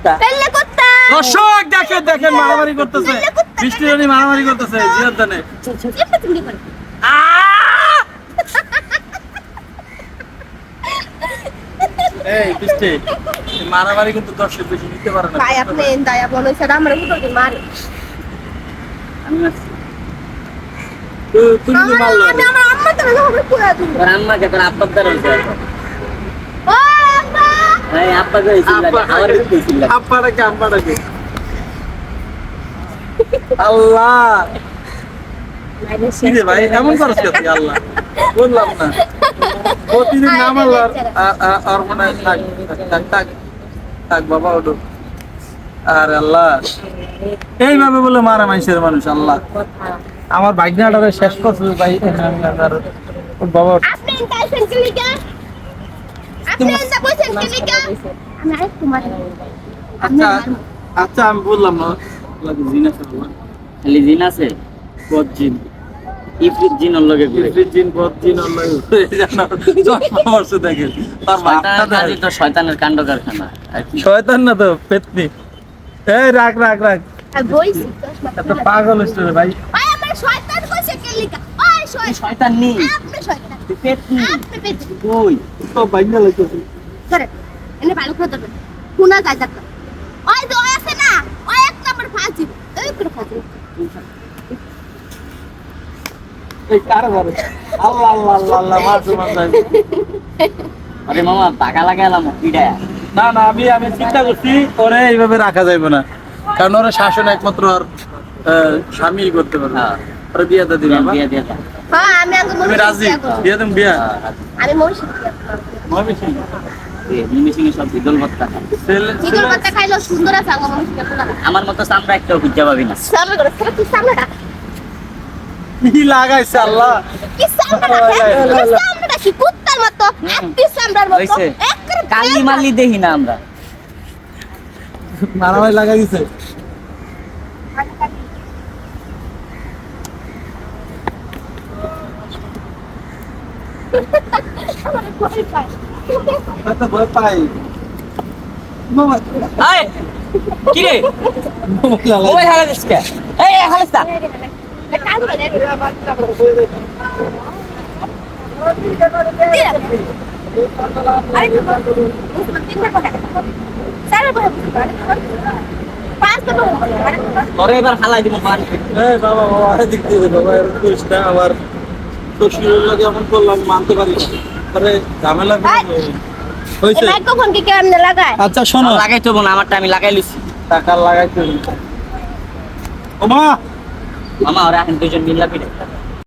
কুত্তা দর্শক দেখেন মারামারি করতেছে বৃষ্টি রানী মারামারি করতেছে জিয়াদ দানে এই বৃষ্টি মারামারি কিন্তু দর্শক বেশি নিতে পারে না ভাই আপনি দয়া বলো সেটা আমরা উঠে মারে আমি আসছি তুমি তো মারলো আমি আমার আম্মা তো হবে পুরো দিন তোর আম্মাকে তোর আব্বার দ্বারা হয়েছে ও আম্মা ভাই আব্বা হয়েছিল আমার হয়েছিল আব্বাটাকে আল্লাহ কিরে ভাই এমন করছ কেন আল্লাহ বললাম না প্রতিদিন নাম আল্লাহ আর মনে হয় থাক বাবা ওঠো আর আল্লাহ এইভাবে বলে মারা মানুষের মানুষ আল্লাহ আমার ভাগ্নাটারে শেষ করছে ভাই আমি আর ওর বাবা আপনি টাইসন কে লিখা আপনি এন্ড বসেন কে লিখা আমি আর তোমার আচ্ছা আমি বললাম না লাগে জিন আছে বাবা খালি জিন আছে বদ জিন ইফরিত জিন ওর লগে ঘুরে ইফরিত জিন বদ জিন আল্লাহ জানো জন্ম বর্ষ দেখে তার মাথা কাজে তো শয়তানের কাণ্ড কারখানা আর কি শয়তান না তো পেতনি এই রাখ আর বইছি এত পাগল হইছে রে ভাই ওই আমার শয়তান কইছে কে লিখা ওই শয়তান নেই আপনি শয়তান তুই পেতনি আপনি পেতে তুই তো ভাগ্না লাগতেছে করে এনে ভালো করে দেবেন কোনা যায় যাক ওই যে ওই আছে না ওই এক নম্বর ফাঁসি ওই করে ফাঁসি এই কার ঘরে আল্লাহ মাসুমান ভাই আরে মামা টাকা লাগাইলাম পিডা না আমি চিন্তা করছি ওরে এইভাবে রাখা যাবে না কারণ ওরা শাসন একমাত্র আর স্বামী করতে পারবে হ্যাঁ। ওরা বিয়ে দিবি দিয়া দিয়া হ্যাঁ আমি আগে তুমি রাজি বিয়ে তুমি বিয়ে আমি মৌসুম মমি সিং মিমিসিং সব বিদল ভত্তা চিকন পাতা খাইলো সুন্দর আছে আমার মৌসুম আমার মতো চামড়া একটাও খুঁজে পাবি না সামনে করে কি সামনেটা কি লাগাইছে আল্লাহ কি সামনেটা কি কুত্তার মতো একটি সামরার মতো হইছে। একবারে কালি মালি দেখি না আমরা মারামারি লাগাই দিছে আমার ভয় পায় কত ভয় পাই মামা এই কি রে ওই হালা দিসকে এই হালাস্তা কাজ করে আরে মুসলমান তিনটা কথা সারা বড় পাঁচটা বড় তোরে এবার হালাই দিব পানি এই বাবা দিক দিয়ে বাবা এরকম করিস না আবার তোর শরীরের লাগে এমন করলাম মানতে পারি না আরে ঝামেলা হয়েছে মাইক্রোফোন কি কেমনে লাগায় আচ্ছা শোনো লাগাইতে বোন আমারটা আমি লাগাই লিছি টাকা লাগাইতে ওমা মামা ওরা এখন দুজন মিল্লা পিড়ে